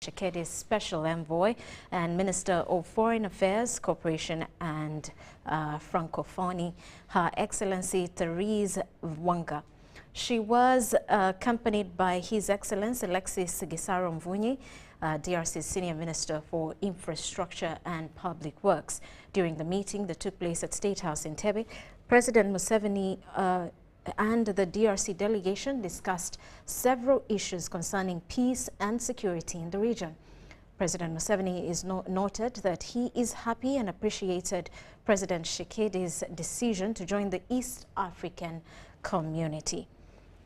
Tshisekedi's special envoy and Minister of Foreign Affairs, Cooperation and Francophonie, Her Excellency Therese Wanga. She was accompanied by His Excellency Alexis Gisaro Mvunyi, DRC's Senior Minister for Infrastructure and Public Works. During the meeting that took place at State House in Entebbe, President Museveni and the DRC delegation discussed several issues concerning peace and security in the region. President Museveni is noted that he is happy and appreciated President Tshisekedi's decision to join the East African community.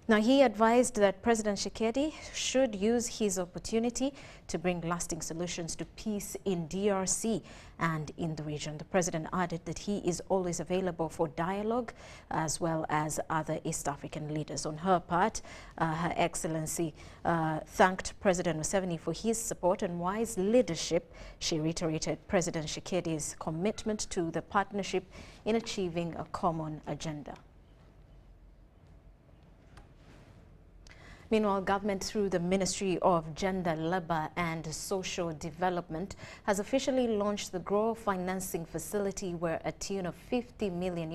Now, he advised that President Tshisekedi should use his opportunity to bring lasting solutions to peace in DRC and in the region. The president added that he is always available for dialogue as well as other East African leaders. On her part, Her Excellency thanked President Museveni for his support and wise leadership. She reiterated President Tshisekedi's commitment to the partnership in achieving a common agenda. Meanwhile, government through the Ministry of Gender, Labour and Social Development has officially launched the Grow Financing Facility, where a tune of $50 million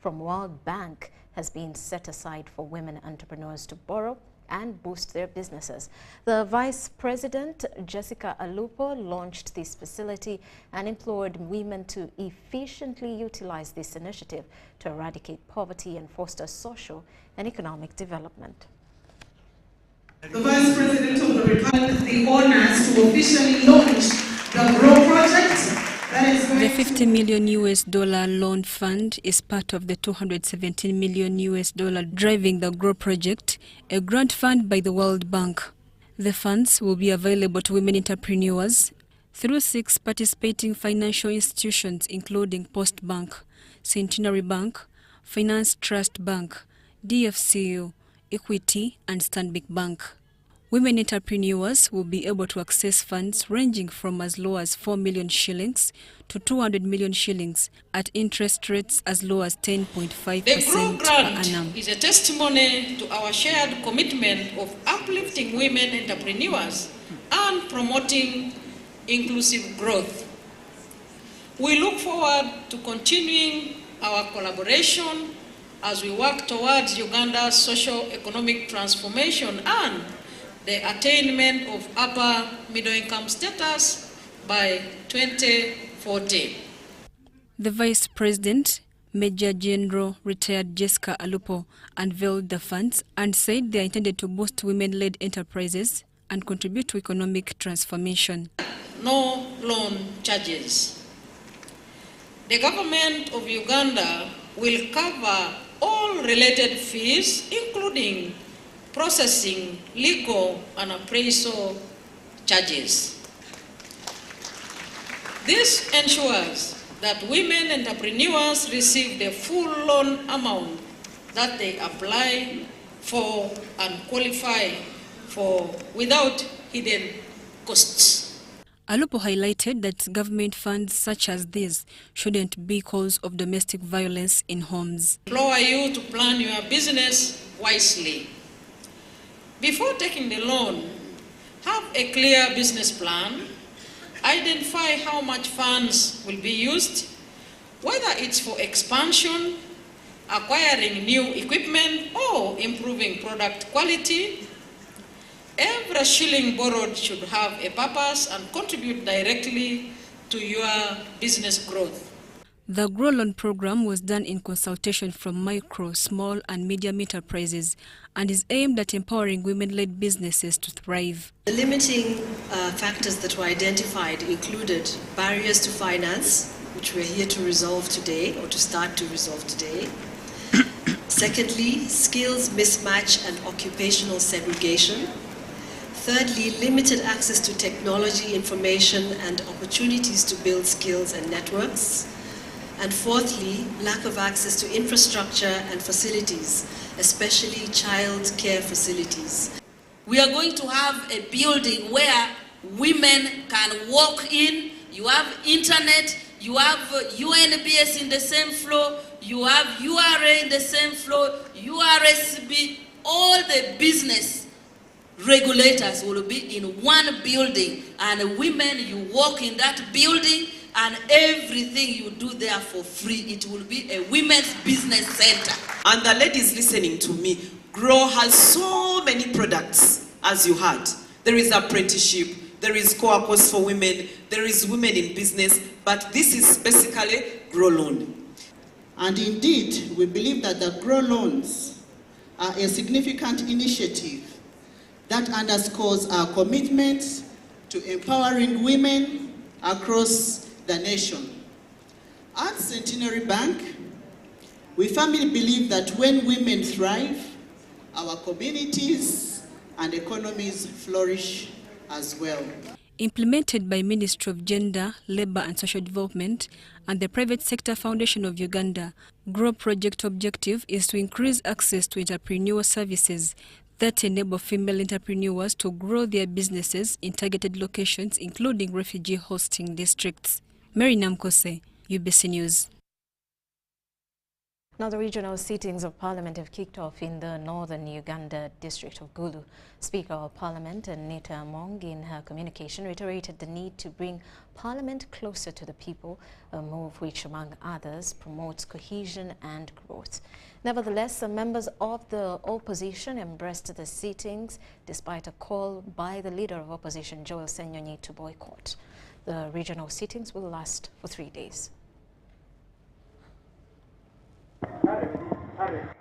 from World Bank has been set aside for women entrepreneurs to borrow and boost their businesses. The Vice President, Jessica Alupo, launched this facility and implored women to efficiently utilize this initiative to eradicate poverty and foster social and economic development. The Vice President of the Republic the honors to officially launch the GROW project. The $50 million loan fund is part of the $217 million Driving the GROW project, a grant fund by the World Bank. The funds will be available to women entrepreneurs through 6 participating financial institutions, including Post Bank, Centenary Bank, Finance Trust Bank, DFCU, Equity and Stanbic Bank. Women entrepreneurs will be able to access funds ranging from as low as 4 million shillings to 200 million shillings at interest rates as low as 10.5% per annum. Is a testimony to our shared commitment of uplifting women entrepreneurs and promoting inclusive growth. We look forward to continuing our collaboration as we work towards Uganda's socio-economic transformation and the attainment of upper middle-income status by 2040. The Vice President, Major General retired Jessica Alupo, unveiled the funds and said they are intended to boost women-led enterprises and contribute to economic transformation. No loan charges. The government of Uganda will cover all related fees, including processing, legal and appraisal charges. This ensures that women entrepreneurs receive the full loan amount that they apply for and qualify for without hidden costs. Alupo highlighted that government funds such as these shouldn't be cause of domestic violence in homes. I implore you to plan your business wisely. Before taking the loan, have a clear business plan, identify how much funds will be used, whether it's for expansion, acquiring new equipment, or improving product quality. Every shilling borrowed should have a purpose and contribute directly to your business growth. The GROW Loan program was done in consultation from micro, small and medium enterprises and is aimed at empowering women-led businesses to thrive. The limiting factors that were identified included barriers to finance, which we're here to resolve today, or to start to resolve today. Secondly, skills mismatch and occupational segregation. Thirdly, limited access to technology, information, and opportunities to build skills and networks. And fourthly, lack of access to infrastructure and facilities, especially child care facilities. We are going to have a building where women can walk in. You have internet, you have UNBS in the same floor, you have URA in the same floor, URSB, all the business regulators will be in one building, and women, you walk in that building and everything you do there for free. It will be a women's business center. And the ladies listening to me, GROW has so many products, as you heard. There is apprenticeship, there is co-op for women, there is women in business, but this is basically GROW loan. And indeed, we believe that the GROW loans are a significant initiative that underscores our commitment to empowering women across the nation. At Centenary Bank, we firmly believe that when women thrive, our communities and economies flourish as well. Implemented by Ministry of Gender, Labour and Social Development and the Private Sector Foundation of Uganda, GROW project objective is to increase access to entrepreneurial services that enable female entrepreneurs to grow their businesses in targeted locations, including refugee hosting districts. Mary Namkose, UBC News. Now, the regional sittings of Parliament have kicked off in the northern Uganda district of Gulu. Speaker of Parliament Anita Among, in her communication, reiterated the need to bring Parliament closer to the people, a move which, among others, promotes cohesion and growth. Nevertheless, some members of the opposition embraced the sittings despite a call by the leader of opposition, Joel Senyonyi, to boycott. The regional sittings will last for 3 days.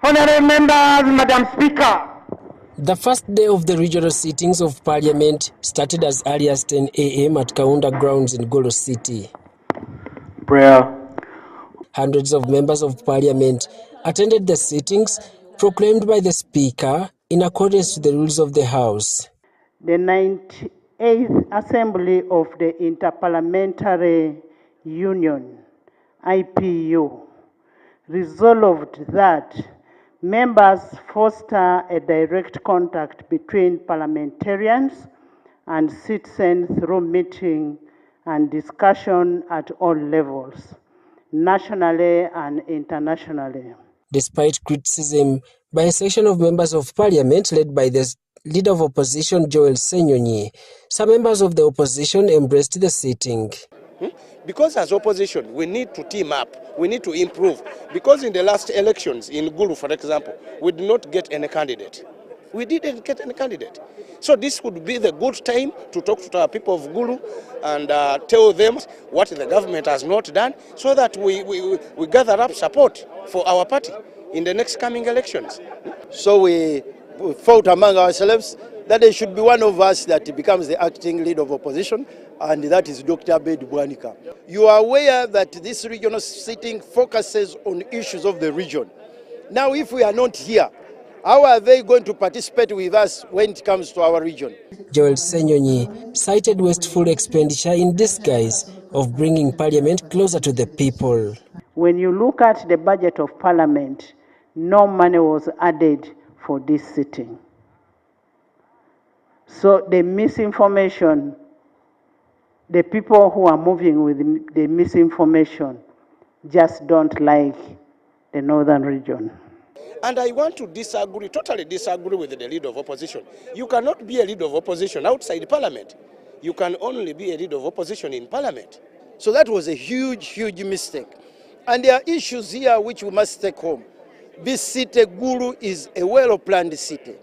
Honourable members, Madam Speaker. The first day of the regional sittings of Parliament started as early as 10 a.m. at Kaunda grounds in Gulu City. Prayer. Hundreds of members of Parliament attended the sittings proclaimed by the Speaker in accordance to the rules of the House. The 98th Assembly of the Interparliamentary Union, IPU, resolved that members foster a direct contact between parliamentarians and citizens through meeting and discussion at all levels, nationally and internationally. Despite criticism by a section of members of Parliament led by the leader of opposition, Joel Senyonyi, some members of the opposition embraced the sitting. Because as opposition, we need to team up, we need to improve. Because in the last elections, in Gulu, for example, we did not get any candidate. We didn't get any candidate. So this would be the good time to talk to our people of Gulu and tell them what the government has not done, so that we gather up support for our party in the next coming elections. So we fought among ourselves that there should be one of us that becomes the acting leader of opposition, and that is Dr. Abed Bwanika. You are aware that this regional sitting focuses on issues of the region. Now, if we are not here, how are they going to participate with us when it comes to our region? Joel Senyonyi cited wasteful expenditure in disguise of bringing Parliament closer to the people. When you look at the budget of Parliament, no money was added for this sitting. So the misinformation, the people who are moving with the misinformation just don't like the northern region. And I want to disagree, totally disagree with the leader of opposition. You cannot be a leader of opposition outside Parliament. You can only be a leader of opposition in Parliament. So that was a huge, huge mistake. And there are issues here which we must take home. This city, Gulu, is a well-planned city.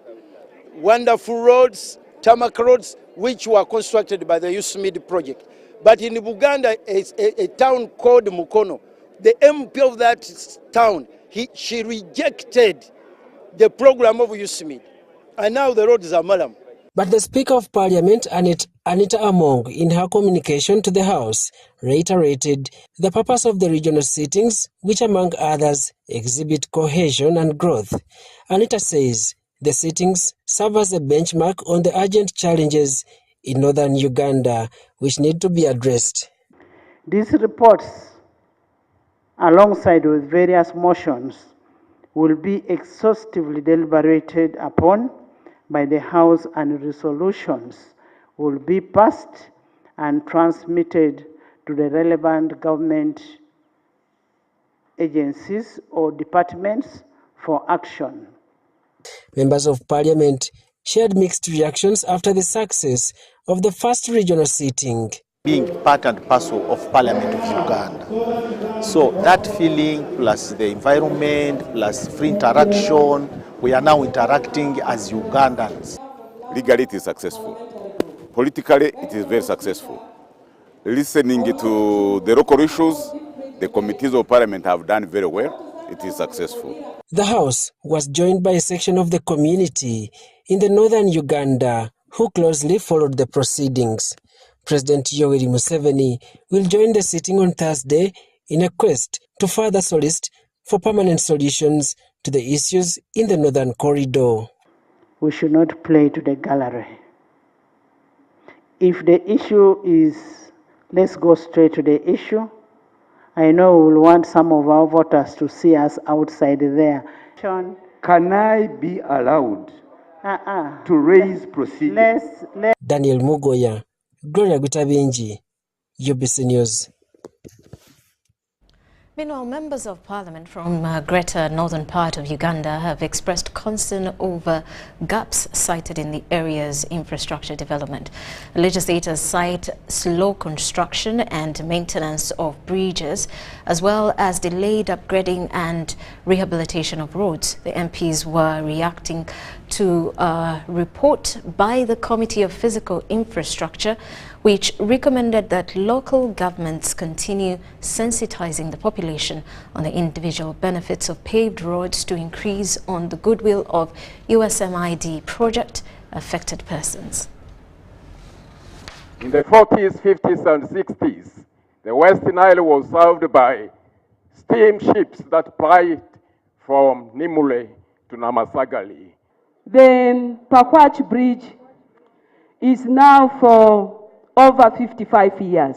Wonderful roads, tarmac roads, which were constructed by the USMID project. But in Buganda, a town called Mukono, the MP of that town, she rejected the program of USMID. And now the roads are malam. But the Speaker of Parliament, Anita Among, in her communication to the House, reiterated the purpose of the regional sittings, which among others exhibit cohesion and growth. Anita says the sittings serve as a benchmark on the urgent challenges in northern Uganda, which need to be addressed. These reports, alongside with various motions, will be exhaustively deliberated upon by the House, and resolutions will be passed and transmitted to the relevant government agencies or departments for action. Members of Parliament shared mixed reactions after the success of the first regional sitting. Being part and parcel of Parliament of Uganda. So that feeling plus the environment plus free interaction, we are now interacting as Ugandans. Legally it is successful. Politically it is very successful. Listening to the local issues, the committees of Parliament have done very well. It is successful. The House was joined by a section of the community in the northern Uganda who closely followed the proceedings. President Yoweri Museveni will join the sitting on Thursday in a quest to further solicit for permanent solutions to the issues in the northern corridor. We should not play to the gallery. If the issue is, let's go straight to the issue. I know we will want some of our voters to see us outside there. Can I be allowed to raise procedures? Daniel Mugoya, Gloria Gutabenji, UBC News. Meanwhile, members of parliament from greater northern part of Uganda have expressed concern over gaps cited in the area's infrastructure development. Legislators cite slow construction and maintenance of bridges, as well as delayed upgrading and rehabilitation of roads. The MPs were reacting to a report by the Committee of Physical Infrastructure, which recommended that local governments continue sensitizing the population on the individual benefits of paved roads to increase on the goodwill of USMID project affected persons. In the 40s, 50s and 60s, the West Nile was served by steamships that plied from Nimule to Namasagali. The Pakwach Bridge is now for over 55 years.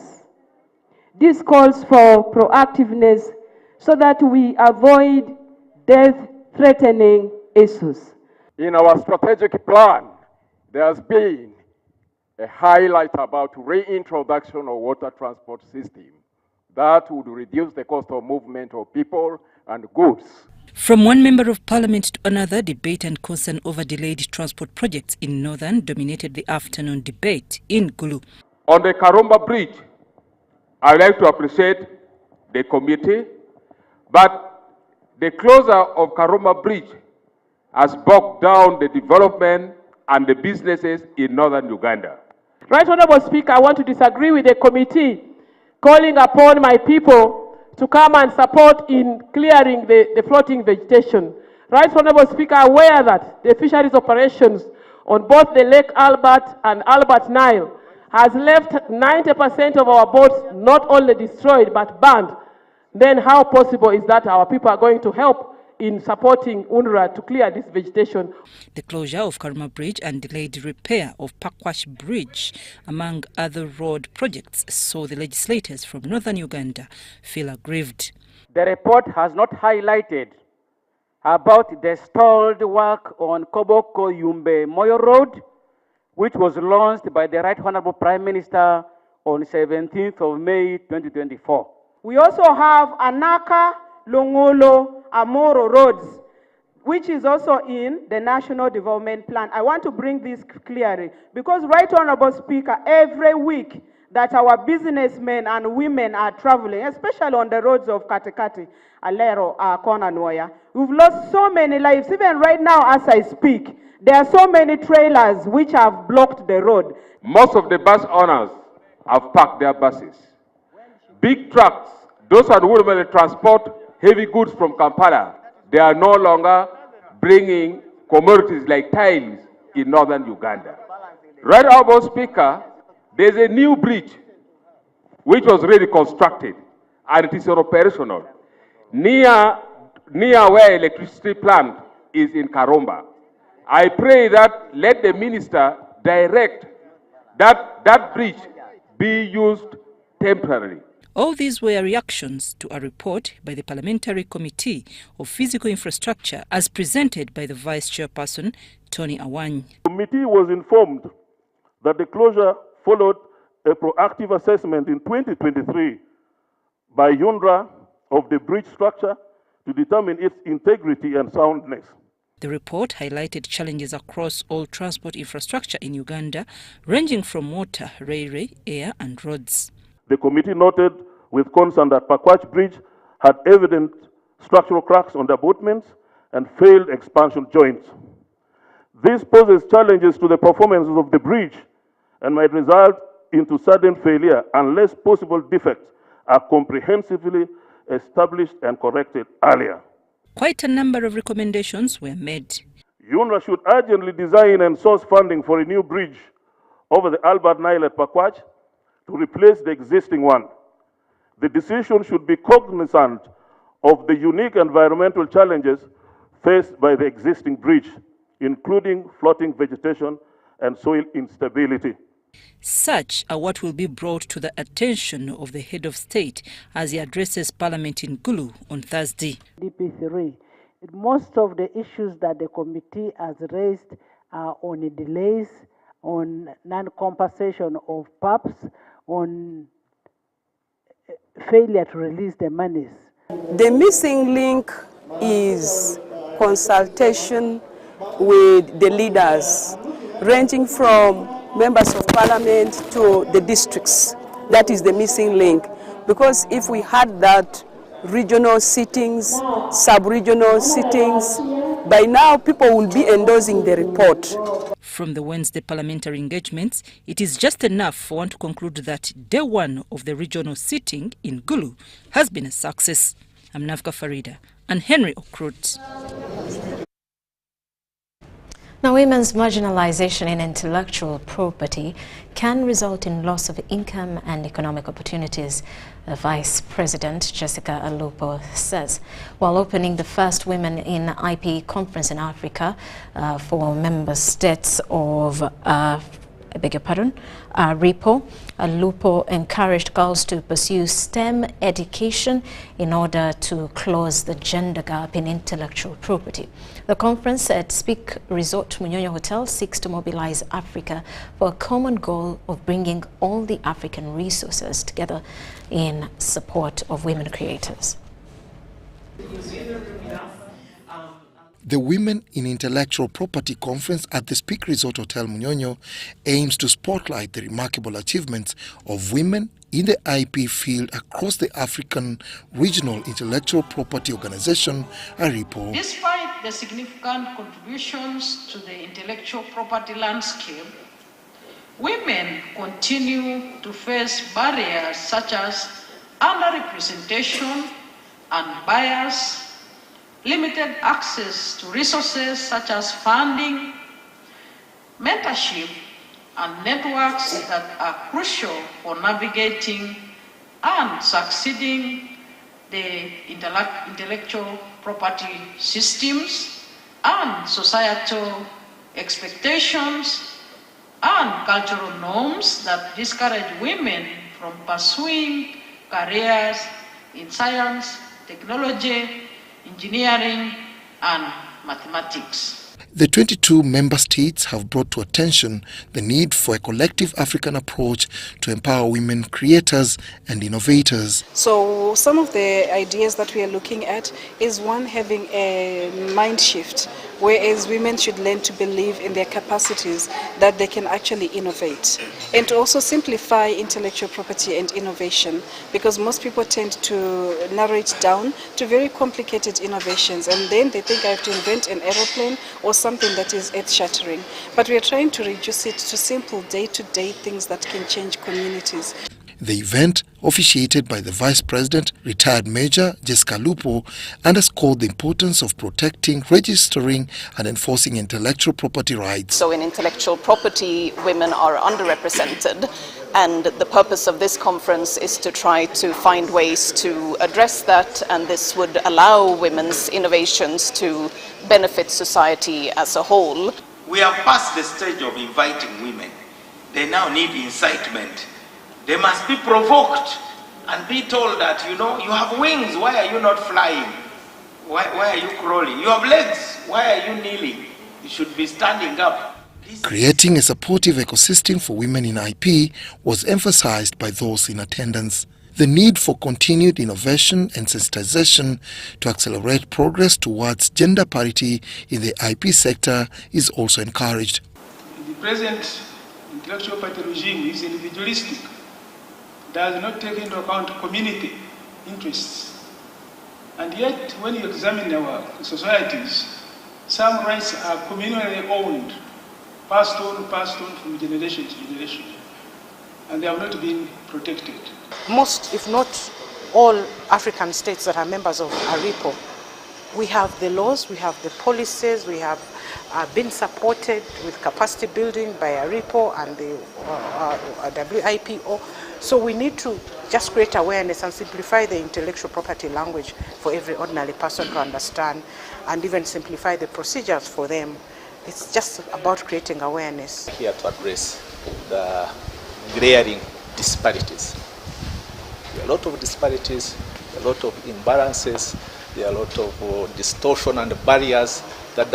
This calls for proactiveness so that we avoid death-threatening issues. In our strategic plan, there has been a highlight about reintroduction of water transport system that would reduce the cost of movement of people and goods. From one member of parliament to another, debate and concern over delayed transport projects in northern dominated the afternoon debate in Gulu. On the Karumba Bridge, I would like to appreciate the committee, but the closure of Karumba Bridge has bogged down the development and the businesses in northern Uganda. Right Honorable Speaker, I want to disagree with the committee calling upon my people to come and support in clearing the floating vegetation. Right Honorable Speaker, aware that the fisheries operations on both the Lake Albert and Albert Nile has left 90% of our boats not only destroyed but burned. Then how possible is that our people are going to help in supporting UNRWA to clear this vegetation? The closure of Karuma Bridge and delayed repair of Pakwash Bridge, among other road projects, saw the legislators from northern Uganda feel aggrieved. The report has not highlighted about the stalled work on Koboko Yumbe Moyo Road, which was launched by the Right Honorable Prime Minister on 17th of May 2024. We also have Anaka, Longolo, Amoro roads, which is also in the National Development Plan. I want to bring this clearly because, Right Honorable Speaker, every week that our businessmen and women are traveling, especially on the roads of Katikati, Alero, Kona, Noya, we've lost so many lives. Even right now as I speak, there are so many trailers which have blocked the road. Most of the bus owners have parked their buses. Big trucks, those are who will transport heavy goods from Kampala, they are no longer bringing commodities like tiles in northern Uganda. Right, Honorable Speaker, there's a new bridge which was really constructed and it is operational near where electricity plant is in Karumba. I pray that let the minister direct that bridge be used temporarily. All these were reactions to a report by the Parliamentary Committee of Physical Infrastructure as presented by the Vice Chairperson, Tony Awany. The committee was informed that the closure followed a proactive assessment in 2023 by UNRWA of the bridge structure to determine its integrity and soundness. The report highlighted challenges across all transport infrastructure in Uganda, ranging from water, railway, air and roads. The committee noted with concern that Pakwach Bridge had evident structural cracks on the abutments and failed expansion joints. This poses challenges to the performance of the bridge and might result into sudden failure unless possible defects are comprehensively established and corrected earlier. Quite a number of recommendations were made. UNRWA should urgently design and source funding for a new bridge over the Albert Nile at Pakwach to replace the existing one. The decision should be cognizant of the unique environmental challenges faced by the existing bridge, including floating vegetation and soil instability. Such are what will be brought to the attention of the head of state as he addresses Parliament in Gulu on Thursday. DP3. Most of the issues that the committee has raised are on the delays, on non-compensation of PAPs, on failure to release the monies. The missing link is consultation with the leaders, ranging from members of parliament to the districts. That is the missing link. Because if we had that, regional sittings, sub-regional sittings, by now people will be endorsing the report. From the Wednesday parliamentary engagements, it is just enough for one to conclude that day one of the regional sitting in Gulu has been a success. I'm Navka Farida and Henry Okrut. Now, women's marginalization in intellectual property can result in loss of income and economic opportunities, the Vice President Jessica Alupo says. While opening the first Women in IP conference in Africa for member states of RIPO, Alupo encouraged girls to pursue STEM education in order to close the gender gap in intellectual property. The conference at Speak Resort Munyonyo Hotel seeks to mobilize Africa for a common goal of bringing all the African resources together in support of women creators. The Women in Intellectual Property Conference at the Speak Resort Hotel Munyonyo aims to spotlight the remarkable achievements of women in the IP field across the African Regional Intellectual Property Organization, RIPO. Despite the significant contributions to the intellectual property landscape, women continue to face barriers such as underrepresentation and bias, limited access to resources such as funding, mentorship, and networks that are crucial for navigating and succeeding the intellectual property systems and societal expectations and cultural norms that discourage women from pursuing careers in science, technology, engineering, and mathematics. The 22 member states have brought to attention the need for a collective African approach to empower women creators and innovators. So some of the ideas that we are looking at is one, having a mind shift, whereas women should learn to believe in their capacities that they can actually innovate, and to also simplify intellectual property and innovation, because most people tend to narrow it down to very complicated innovations, and then they think I have to invent an aeroplane or something that is earth-shattering. But we are trying to reduce it to simple day-to-day things that can change communities. The event, officiated by the Vice President, retired Major Jessica Alupo, underscored the importance of protecting, registering and enforcing intellectual property rights. So in intellectual property, women are underrepresented, and the purpose of this conference is to try to find ways to address that, and this would allow women's innovations to benefit society as a whole. We have passed the stage of inviting women. They now need incitement. They must be provoked and be told that, you know, you have wings, why are you not flying? Why are you crawling? You have legs, why are you kneeling? You should be standing up. Creating a supportive ecosystem for women in IP was emphasized by those in attendance. The need for continued innovation and sensitization to accelerate progress towards gender parity in the IP sector is also encouraged. The present intellectual property regime is individualistic, does not take into account community interests. And yet, when you examine our societies, some rights are communally owned, passed on from generation to generation, and they have not been protected. Most, if not all, African states that are members of ARIPO, we have the laws, we have the policies, we have been supported with capacity building by ARIPO and the WIPO. So we need to just create awareness and simplify the intellectual property language for every ordinary person to understand, and even simplify the procedures for them. It's just about creating awareness. Here to address the glaring disparities. There are a lot of disparities, a lot of imbalances, there are a lot of distortion and barriers that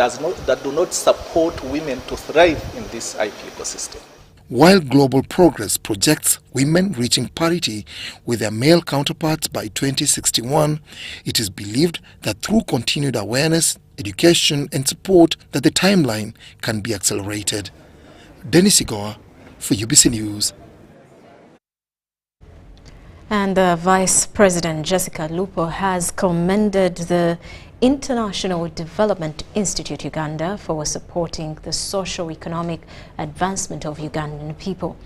do not support women to thrive in this IP ecosystem. While global progress projects women reaching parity with their male counterparts by 2061, it is believed that through continued awareness, education and support that the timeline can be accelerated. Dennis Igoa for UBC News. And Vice President Jessica Lupo has commended the International Development Institute Uganda for supporting the socio-economic advancement of Ugandan people.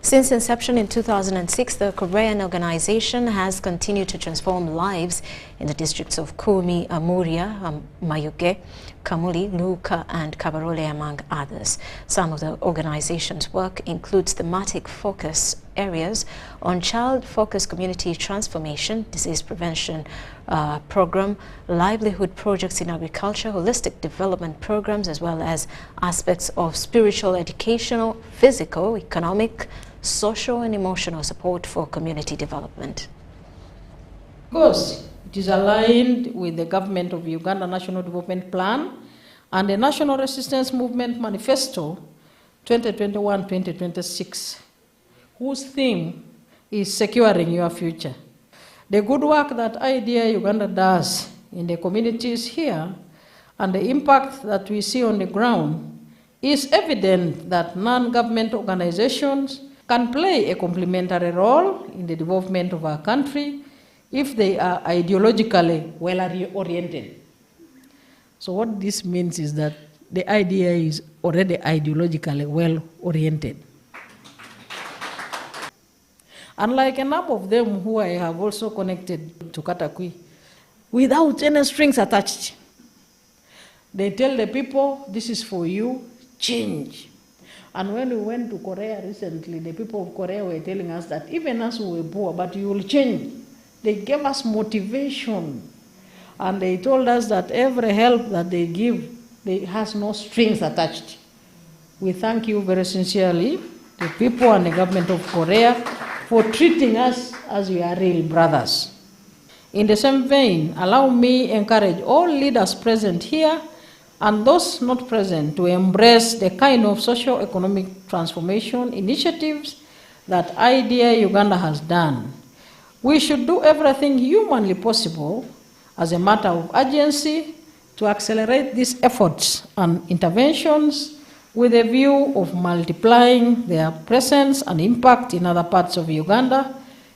Since inception in 2006, the Korean organization has continued to transform lives in the districts of Kumi, Amuria, Mayuge, Kamuli, Luka and Kabarole, among others. Some of the organization's work includes thematic focus areas on child-focused community transformation, disease prevention program, livelihood projects in agriculture, holistic development programs, as well as aspects of spiritual, educational, physical, economic, social and emotional support for community development. Of course, it is aligned with the Government of Uganda National Development Plan and the National Resistance Movement Manifesto 2021-2026, whose theme is securing your future. The good work that IDE Uganda does in the communities here and the impact that we see on the ground is evident that non-government organizations can play a complementary role in the development of our country if they are ideologically well-oriented. So what this means is that the idea is already ideologically well-oriented. Unlike a number of them who I have also connected to Katakwi, without any strings attached. They tell the people, this is for you, change. And when we went to Korea recently, the people of Korea were telling us that even us we were poor, but you will change. They gave us motivation. And they told us that every help that they give, they has no strings attached. We thank you very sincerely, the people and the government of Korea, for treating us as we are real brothers. In the same vein, allow me encourage all leaders present here and those not present to embrace the kind of socio-economic transformation initiatives that IDE Uganda has done. We should do everything humanly possible as a matter of urgency to accelerate these efforts and interventions with a view of multiplying their presence and impact in other parts of Uganda,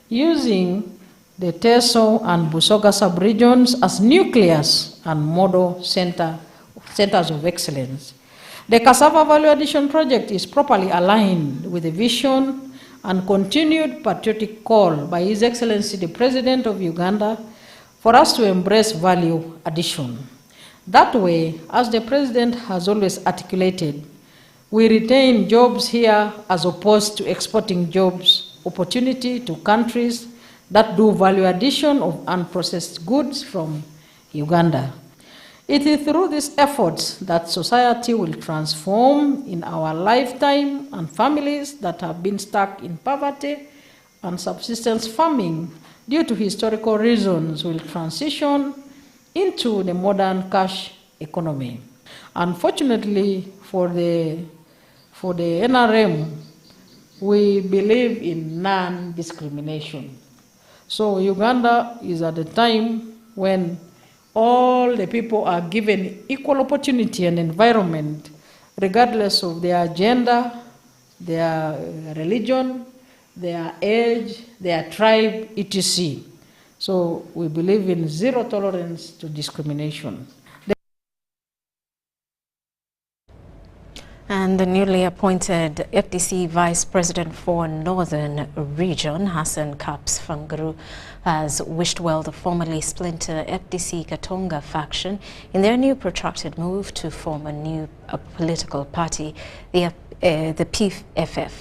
using the Teso and Busoga sub-regions as nucleus and model centers of excellence. The Cassava Value Addition Project is properly aligned with the vision and continued patriotic call by His Excellency the President of Uganda for us to embrace value addition. That way, as the President has always articulated, we retain jobs here as opposed to exporting jobs opportunity to countries that do value addition of unprocessed goods from Uganda. It is through these efforts that society will transform in our lifetime, and families that have been stuck in poverty and subsistence farming due to historical reasons will transition into the modern cash economy. Unfortunately, for the NRM, we believe in non-discrimination. So Uganda is at a time when all the people are given equal opportunity and environment, regardless of their gender, their religion, their age, their tribe, etc. So we believe in zero tolerance to discrimination. And the newly appointed FDC Vice President for Northern Region, Hassan Kaps Fangaru, has wished well the formerly splinter FDC Katonga Faction in their new protracted move to form a new political party, the PFF.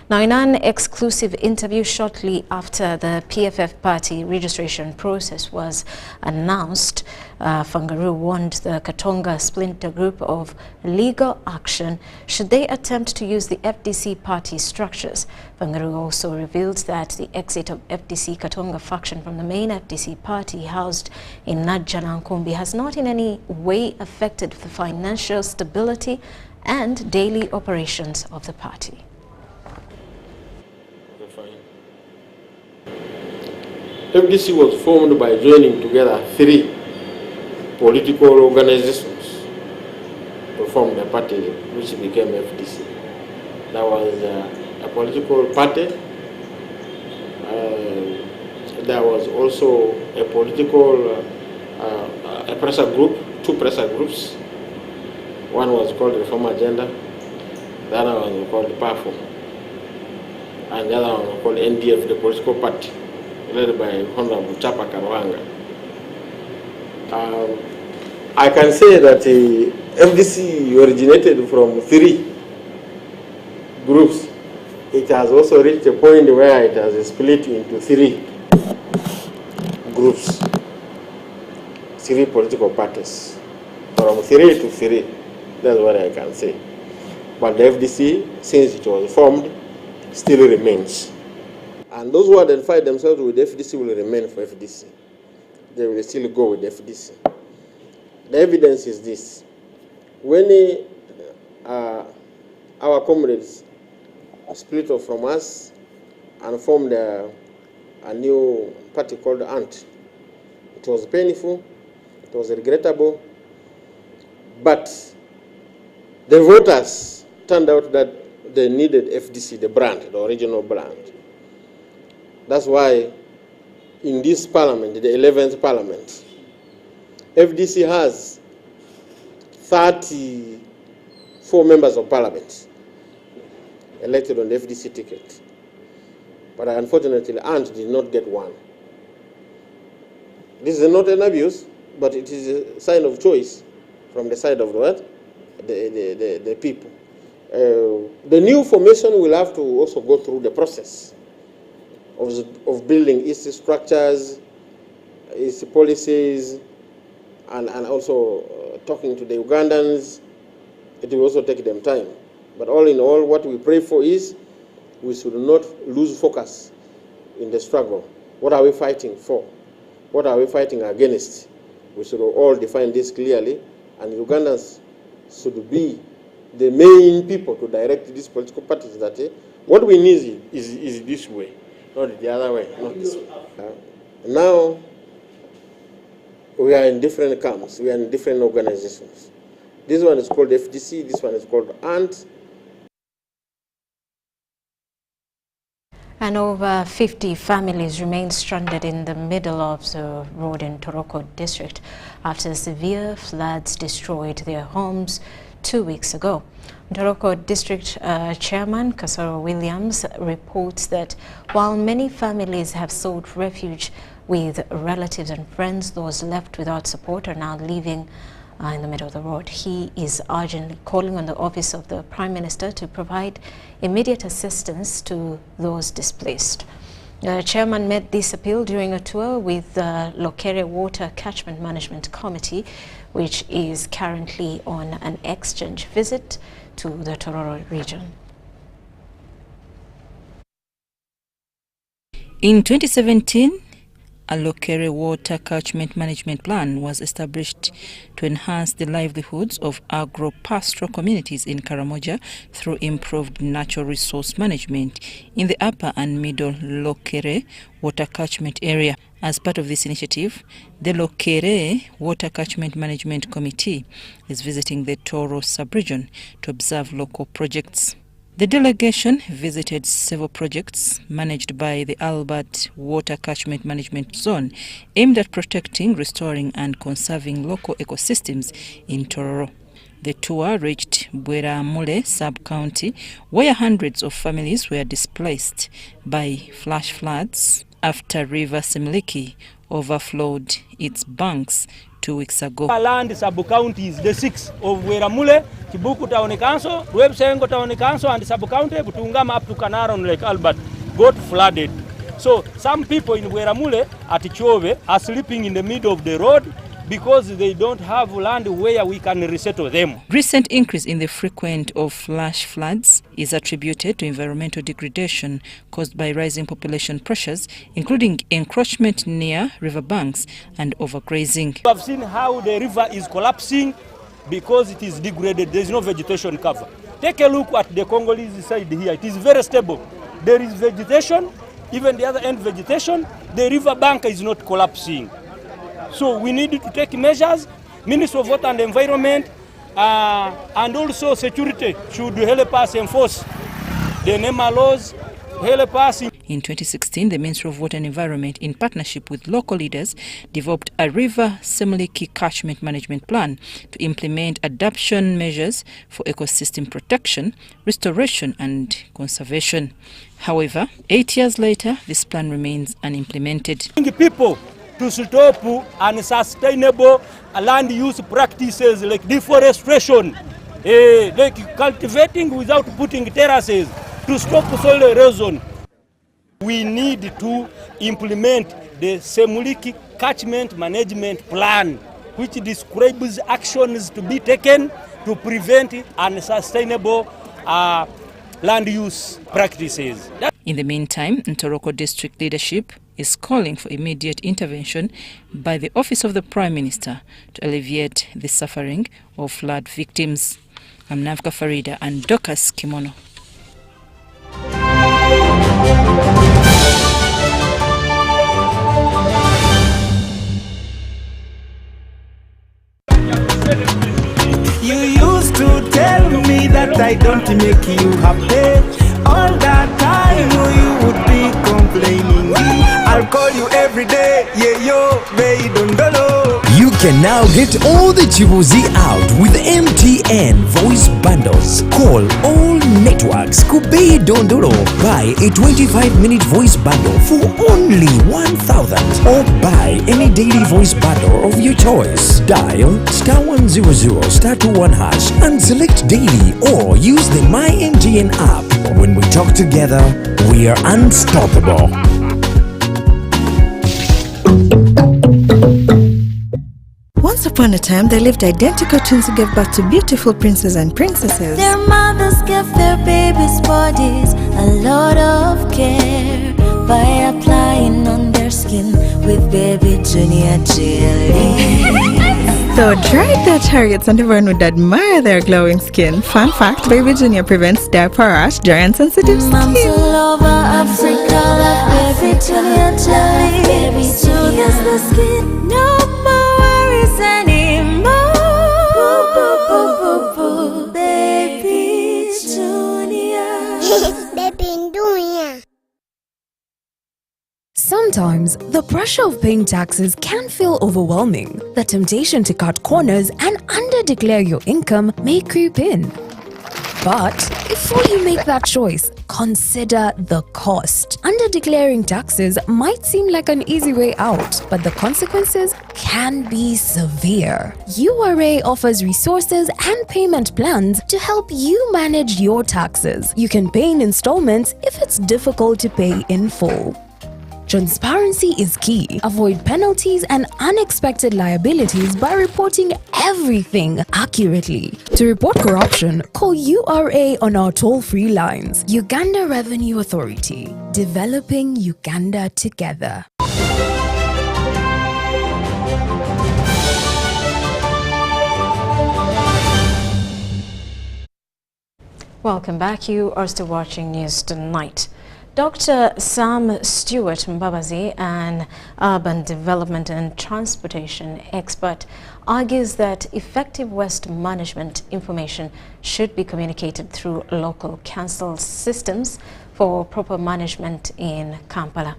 Now, in an exclusive interview shortly after the PFF party registration process was announced, Fangaru warned the Katonga splinter group of legal action should they attempt to use the FDC party structures. Fangaru also revealed that the exit of FDC Katonga Faction from the main FDC party housed in Najja na Nkumbi has not in any way affected the financial stability and daily operations of the party. FDC was formed by joining together 3 political organizations to form the party which became FDC. There was a political party, there was also a political a pressure group, 2 pressure groups. One was called Reform Agenda, the other one was called Powerful, and the other one was called NDF, the political party, led by Honorable Chapa Karwanga. I can say that the FDC originated from 3 groups. It has also reached a point where it has split into 3 groups, 3 political parties. From 3 to 3, that's what I can say. But the FDC, since it was formed, still remains. And those who identify themselves with FDC will remain for FDC. They will still go with FDC. The evidence is this. When our comrades split off from us and formed a new party called ANT, it was painful, it was regrettable, but the voters turned out that they needed FDC, the brand, the original brand. That's why in this parliament, the 11th parliament, FDC has 34 members of parliament elected on the FDC ticket. But unfortunately, ANT did not get 1. This is not an abuse, but it is a sign of choice from the side of the people. The new formation will have to also go through the process of building its structures, its policies, and also talking to the Ugandans. It will also take them time. But all in all, what we pray for is we should not lose focus in the struggle. What are we fighting for? What are we fighting against? We should all define this clearly, and Ugandans should be the main people to direct these political parties. That what we need is this way, not the other way, not this way. Now, we are in different camps, we are in different organizations. This one is called FDC, this one is called ANT. And over 50 families remain stranded in the middle of the road in Tororo District after severe floods destroyed their homes 2 weeks ago. Tororo District Chairman Kasoro Williams reports that while many families have sought refuge with relatives and friends, those left without support are now living in the middle of the road. He is urgently calling on the Office of the Prime Minister to provide immediate assistance to those displaced. The chairman made this appeal during a tour with the Lokere Water Catchment Management Committee, which is currently on an exchange visit to the Tororo region. In 2017, a Lokere water catchment management plan was established to enhance the livelihoods of agro-pastoral communities in Karamoja through improved natural resource management in the upper and middle Lokere water catchment area. As part of this initiative, the Lokere Water Catchment Management Committee is visiting the Tororo sub-region to observe local projects. The delegation visited several projects managed by the Albert Water Catchment Management Zone aimed at protecting, restoring and conserving local ecosystems in Tororo. The tour reached Bweramule sub-county, where hundreds of families were displaced by flash floods after River Semiliki overflowed its banks 2 weeks ago. Land sub-counties, the 6 of Bweramule, Kibuku Town Council, Websengo Town Council and sub-county, Butungama up to Kanara on Lake Albert got flooded. So some people in Bweramule at Chove are sleeping in the middle of the road because they don't have land where we can resettle them. Recent increase in the frequency of flash floods is attributed to environmental degradation caused by rising population pressures, including encroachment near riverbanks and overgrazing. We have seen how the river is collapsing because it is degraded. There is no vegetation cover. Take a look at the Congolese side here. It is very stable. There is vegetation, even the other end vegetation. The river bank is not collapsing. So we need to take measures. Ministry of Water and Environment and also security should help us enforce the NEMA laws, help us. In 2016, the Ministry of Water and Environment, in partnership with local leaders, developed a River Semiliki catchment management plan to implement adaptation measures for ecosystem protection, restoration and conservation. However, 8 years later, this plan remains unimplemented. People to stop unsustainable land use practices like deforestation, like cultivating without putting terraces, to stop soil erosion. We need to implement the Semiliki Catchment Management Plan, which describes actions to be taken to prevent unsustainable land use practices. In the meantime, Tororo District leadership is calling for immediate intervention by the Office of the Prime Minister to alleviate the suffering of flood victims. I'm Navka Farida and Dokas Kimono. You used to tell me that I don't make you happy. All that time you would be complaining. I'll call you every day, yeah yo, baby don't know. You can now get all the Chibuzi out with MTN voice bundles. Call all networks. Kubei Dondoro. Buy a 25-minute voice bundle for only 1,000 or buy any daily voice bundle of your choice. Dial *100 *21# and select daily or use the My MTN app. When we talk together, we are unstoppable. Once upon a time, there lived identical twins who gave birth to beautiful princes and princesses. Their mothers gave their babies' bodies a lot of care by applying on their skin with baby Junior jelly. Though dried their chariots and everyone would admire their glowing skin. Fun fact, baby Junior prevents diaper rash, dry and sensitive skin. Moms all over Africa like baby Junior jelly. Baby Junior the skin. No more worries anymore. Boo, boo, boo, boo, boo. Baby Junior. Baby Junior. Sometimes, the pressure of paying taxes can feel overwhelming. The temptation to cut corners and under-declare your income may creep in. But before you make that choice, consider the cost. Under-declaring taxes might seem like an easy way out, but the consequences can be severe. URA offers resources and payment plans to help you manage your taxes. You can pay in installments if it's difficult to pay in full. Transparency is key. Avoid penalties and unexpected liabilities by reporting everything accurately. To report corruption, call URA on our toll-free lines. Uganda Revenue Authority. Developing Uganda together. Welcome back. You are still watching News Tonight. Dr. Sam Stewart Mbabazi, an urban development and transportation expert, argues that effective waste management information should be communicated through local council systems for proper management in Kampala.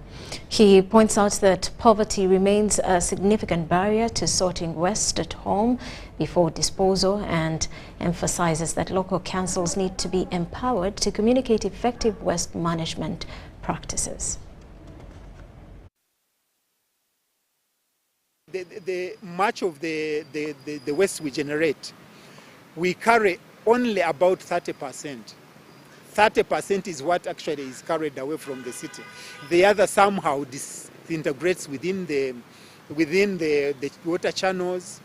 He points out that poverty remains a significant barrier to sorting waste at home before disposal, and emphasizes that local councils need to be empowered to communicate effective waste management practices. Much of the waste we generate, we carry only about 30%. 30% is what actually is carried away from the city. The other somehow disintegrates within the water channels,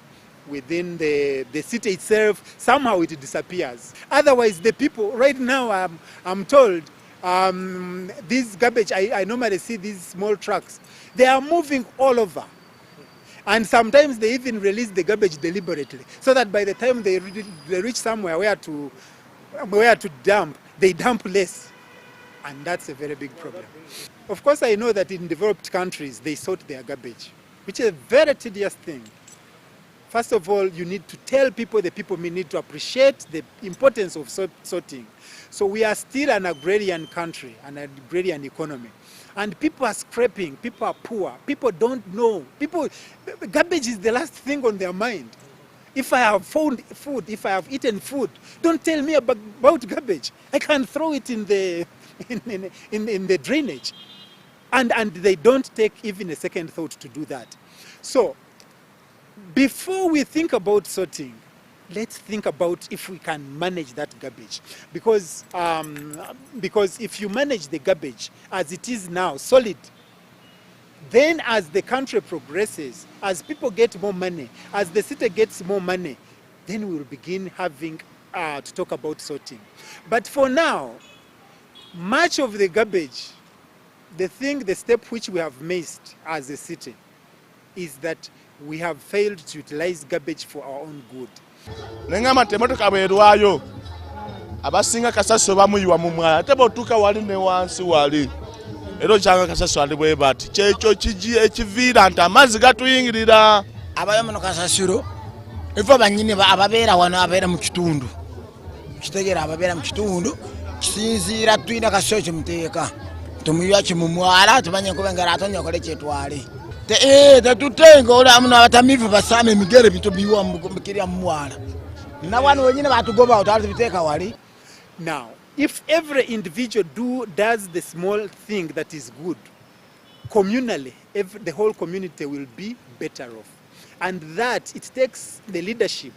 within the city itself. Somehow it disappears. Otherwise, the people right now, I'm told, this garbage, I normally see these small trucks, they are moving all over. And sometimes they even release the garbage deliberately, so that by the time they reach somewhere where to dump, they dump less. And that's a very big problem. Of course, I know that in developed countries, they sort their garbage, which is a very tedious thing. First of all, you need to tell people, the people need to appreciate the importance of sorting. So we are still an agrarian country, an agrarian economy. And people are scraping, people are poor, people don't know. Garbage is the last thing on their mind. If I have found food, if I have eaten food, don't tell me about garbage. I can throw it in the drainage. And they don't take even a second thought to do that. So before we think about sorting, let's think about if we can manage that garbage. Because if you manage the garbage as it is now, solid, then as the country progresses, as people get more money, as the city gets more money, then we'll begin having to talk about sorting. But for now, much of the garbage, the step which we have missed as a city is that we have failed to utilize garbage for our own good. Nengama temotoka bwerwayo abasinga kasaso bamuyiwa mu mwala tebotuka wali ne wansi wali ero kyanga kasaso ali bwe bati kyekyo kiji ekivira nti amazzi gatuyingirira abayo muno kasasiro ifa banyine ababeera wano abeera mu kitundu kitegera ababeera mu kitundu kisinziira twina kasocho muteeka tumuyiwa kimu mwala tubanye kubengera atonya kole kyetwale tetutenga ola muno abatamivu basame migere bitobiwa mukirya mwala na wanu wenyine batugoba utaliteka wali. Now, if every individual does the small thing that is good, communally, the whole community will be better off. And that it takes the leadership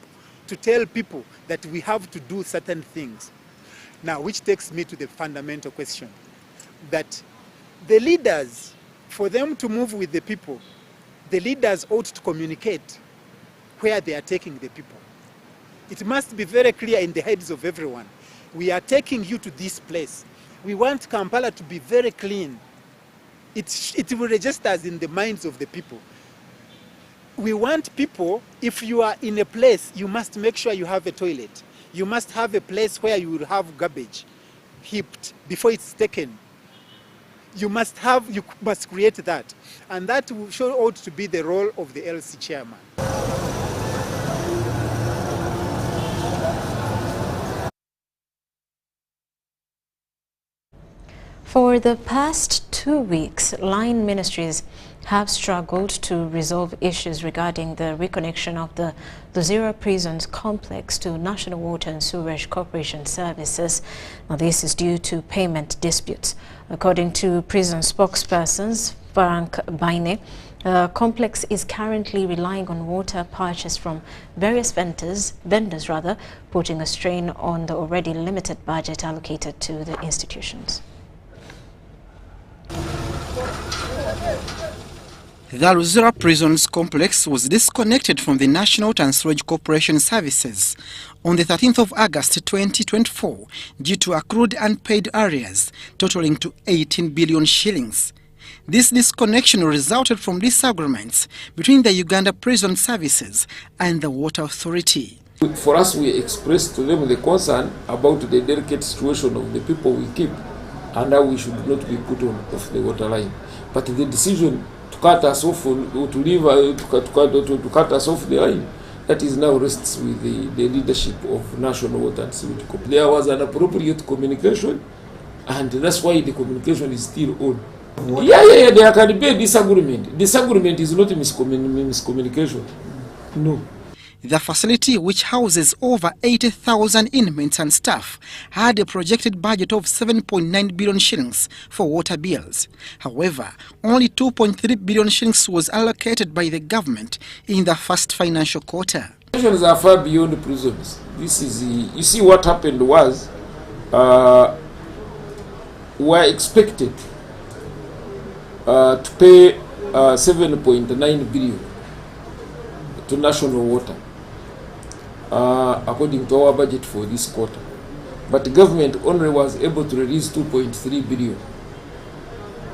to tell people that we have to do certain things. Now, which takes me to the fundamental question, that the leaders, for them to move with the people, the leaders ought to communicate where they are taking the people. It must be very clear in the heads of everyone. We are taking you to this place. We want Kampala to be very clean. It will register in the minds of the people. We want people, if you are in a place, you must make sure you have a toilet. You must have a place where you will have garbage heaped before it's taken. You must create that. And that ought to be the role of the LC chairman. For the past 2 weeks, line ministries have struggled to resolve issues regarding the reconnection of the Luzira Prisons complex to National Water and Sewerage Corporation services. Now, this is due to payment disputes. According to prison spokespersons Frank Baine, the complex is currently relying on water purchased from various vendors, putting a strain on the already limited budget allocated to the institutions. The Luzira Prisons complex was disconnected from the National Water and Sewerage Corporation services on the 13th of August 2024 due to accrued unpaid arrears totaling to 18 billion shillings. This disconnection resulted from disagreements between the Uganda Prison Services and the Water Authority. For us, we express to them the concern about the delicate situation of the people we keep and how we should not be put off the water line. But the decision to cut us off, to leave, to cut us off the line, that is now rests with the leadership of National Water and Sewage Corporation. There was an appropriate communication, and that's why the communication is still on. Yeah, there can be a disagreement. Disagreement is not miscommunication. No. The facility, which houses over 80,000 inmates and staff, had a projected budget of 7.9 billion shillings for water bills. However, only 2.3 billion shillings was allocated by the government in the first financial quarter. Prisons are far beyond prisons. This is, you see, what happened was, we're expected to pay 7.9 billion to National Water, according to our budget for this quarter. But the government only was able to release 2.3 billion,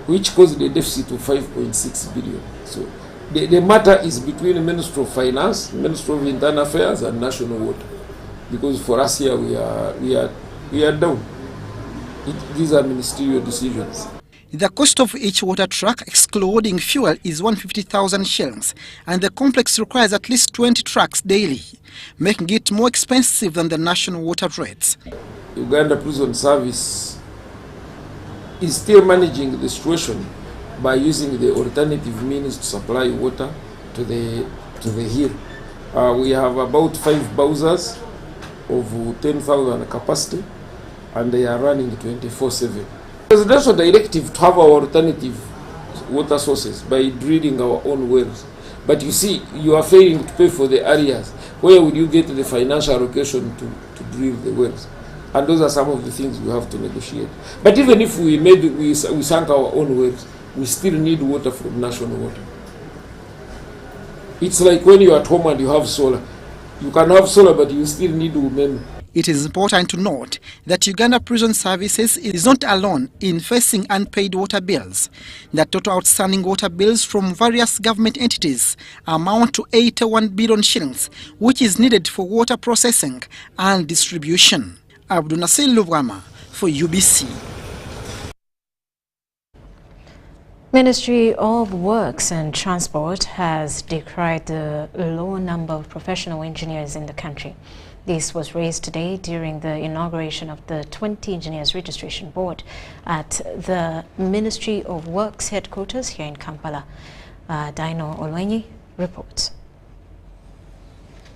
which caused a deficit of 5.6 billion. So the matter is between the Ministry of Finance, Ministry of Internal Affairs, and National Water. Because for us here, we are down. These are ministerial decisions. The cost of each water truck, excluding fuel, is 150,000 shillings, and the complex requires at least 20 trucks daily, making it more expensive than the national water rates. Uganda Prison Service is still managing the situation by using the alternative means to supply water to the hill. We have about 5 bowsers of 10,000 capacity, and they are running 24/7. Presidential directive to have our alternative water sources by drilling our own wells. But you see, you are failing to pay for the areas. Where would you get the financial allocation to drill the wells? And those are some of the things we have to negotiate. But even if we sank our own wells, we still need water from national water. It's like when you're at home and you have solar. You can have solar, but you still need women. It is important to note that Uganda Prison Services is not alone in facing unpaid water bills. The total outstanding water bills from various government entities amount to 81 billion shillings, which is needed for water processing and distribution. Abdul Nasir Lubwama for UBC. Ministry of Works and Transport has decried the low number of professional engineers in the country. This was raised today during the inauguration of the 20 Engineers Registration Board at the Ministry of Works headquarters here in Kampala. Dino Olwenyi reports.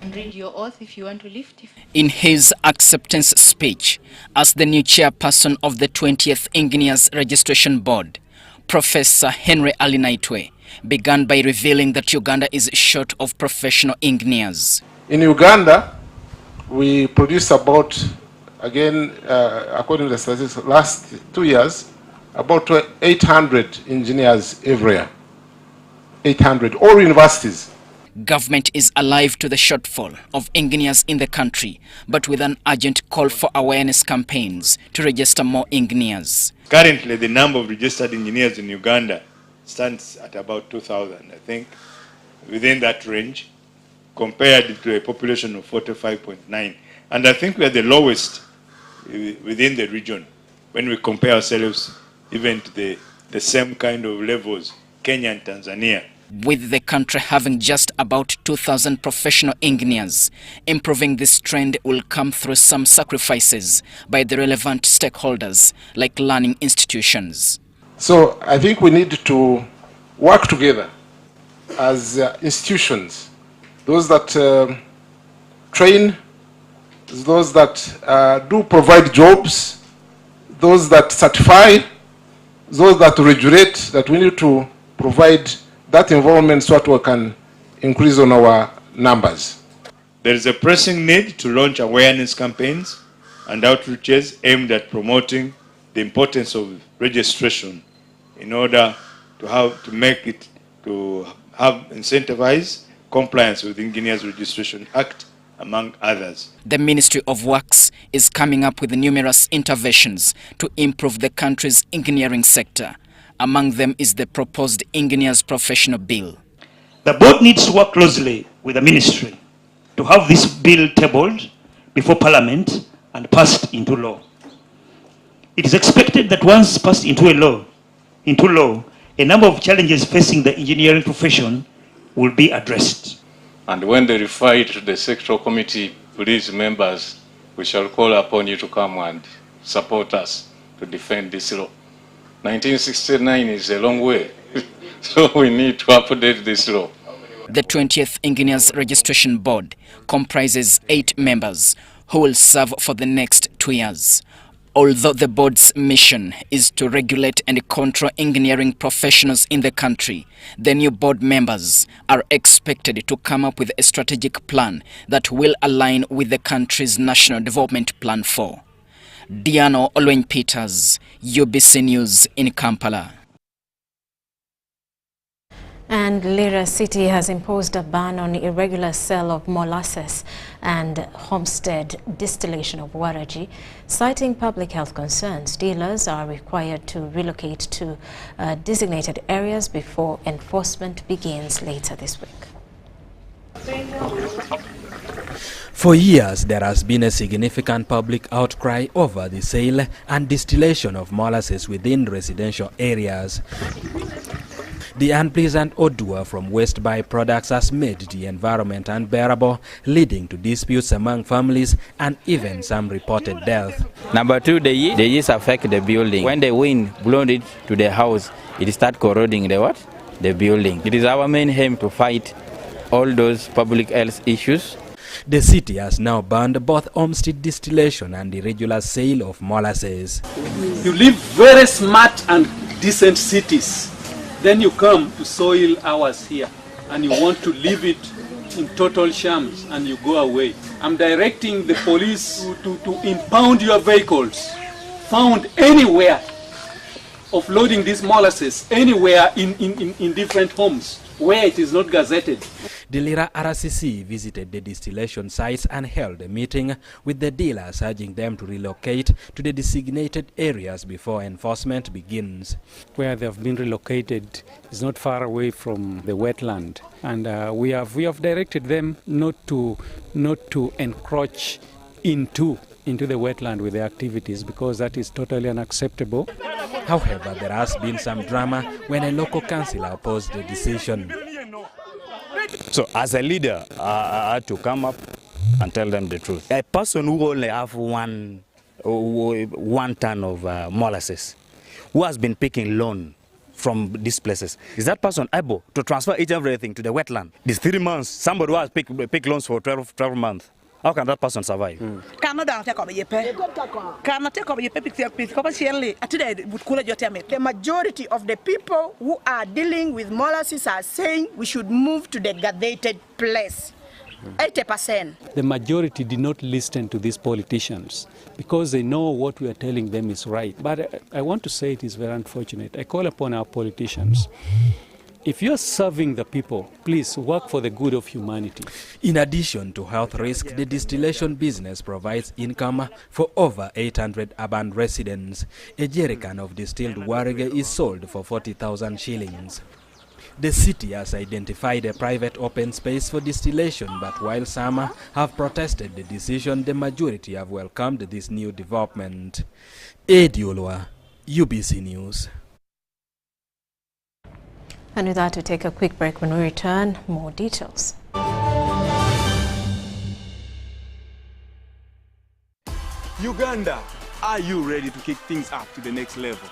And read your oath if you want to lift. In his acceptance speech as the new chairperson of the 20th Engineers Registration Board, Professor Henry Alinaitwe began by revealing that Uganda is short of professional engineers. In Uganda, we produce about, again, according to the statistics, last 2 years, about 800 engineers every year. 800, all universities. Government is alive to the shortfall of engineers in the country, but with an urgent call for awareness campaigns to register more engineers. Currently, the number of registered engineers in Uganda stands at about 2,000, I think, within that range, compared to a population of 45.9. And I think we are the lowest within the region when we compare ourselves even to the same kind of levels, Kenya and Tanzania. With the country having just about 2,000 professional engineers, improving this trend will come through some sacrifices by the relevant stakeholders like learning institutions. So I think we need to work together as institutions, those that train, those that do provide jobs, those that certify, those that regulate, that we need to provide that environment so that we can increase on our numbers. There is a pressing need to launch awareness campaigns and outreaches aimed at promoting the importance of registration in order to have incentivize compliance with the Engineers Registration Act, among others. The Ministry of Works is coming up with numerous interventions to improve the country's engineering sector. Among them is the proposed Engineers Professional Bill. The board needs to work closely with the ministry to to have this bill tabled before Parliament and passed into law. It is expected that once passed into law, a number of challenges facing the engineering profession will be addressed. And when they refer it to the sectoral committee, please members, we shall call upon you to come and support us to defend this law. 1969 is a long way, so we need to update this law. The 20th Engineers Registration Board comprises 8 members who will serve for the next 2 years. Although the board's mission is to regulate and control engineering professionals in the country, the new board members are expected to come up with a strategic plan that will align with the country's National Development Plan 4. Diano Olwen-Peters, UBC News in Kampala. And Lira City has imposed a ban on irregular sale of molasses and homestead distillation of waraji. Citing public health concerns, dealers are required to relocate to designated areas before enforcement begins later this week. For years, there has been a significant public outcry over the sale and distillation of molasses within residential areas. The unpleasant odor from waste byproducts has made the environment unbearable, leading to disputes among families and even some reported death. Number 2, the yeast affect the building. When the wind blows it to the house, it starts corroding the building. It is our main aim to fight all those public health issues. The city has now banned both homestead distillation and irregular sale of molasses. You live very smart and decent cities. Then you come to soil ours here and you want to leave it in total shams and you go away. I'm directing the police to impound your vehicles found anywhere of loading these molasses, anywhere in different homes where it is not gazetted. The Lira RCC visited the distillation sites and held a meeting with the dealers, urging them to relocate to the designated areas before enforcement begins. Where they have been relocated is not far away from the wetland, and we have directed them not to encroach into the wetland with their activities, because that is totally unacceptable. However, there has been some drama when a local councillor opposed the decision. So as a leader, I had to come up and tell them the truth. A person who only have one ton of molasses, who has been picking loan from these places, is that person able to transfer each and everything to the wetland? These 3 months, somebody who has picked loans for 12 months, how can that person survive? The majority of the people who are dealing with molasses are saying we should move to the gazetted place. 80%. The majority did not listen to these politicians because they know what we are telling them is right. But I want to say it is very unfortunate. I call upon our politicians. If you're serving the people, please work for the good of humanity. In addition to health risk, the distillation business provides income for over 800 urban residents. A jerrycan of distilled warige is sold for 40,000 shillings. The city has identified a private open space for distillation, but while some have protested the decision, the majority have welcomed this new development. Eddie Olwa, UBC News. And with that, we take a quick break. When we return, more details. Uganda, are you ready to kick things up to the next level?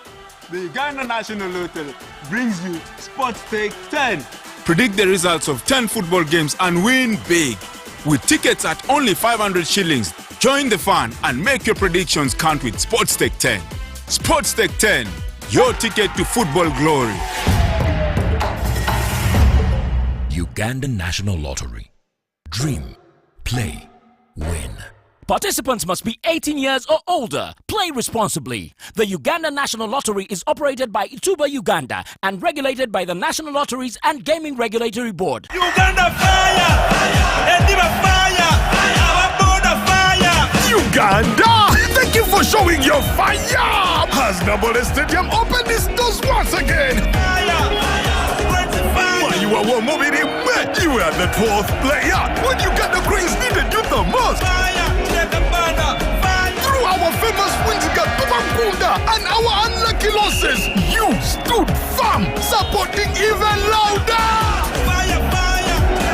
The Uganda National Lottery brings you Sports Stake 10. Predict the results of 10 football games and win big. With tickets at only 500 shillings, join the fun and make your predictions count with Sports Stake 10. Sports Stake 10, your ticket to football glory. Uganda National Lottery. Dream, play, win. Participants must be 18 years or older. Play responsibly. The Uganda National Lottery is operated by Ituba Uganda and regulated by the National Lotteries and Gaming Regulatory Board. Uganda fire! Endiba fire! Our border fire! Uganda! Thank you for showing your fire! Has Nabole Stadium opened its doors once again? Fire! Fire! You are one moving Bet you were the 12th player when Uganda Cranes needed you the most. Through our famous wins against Tubakunda and our unlucky losses, you stood firm, supporting even louder.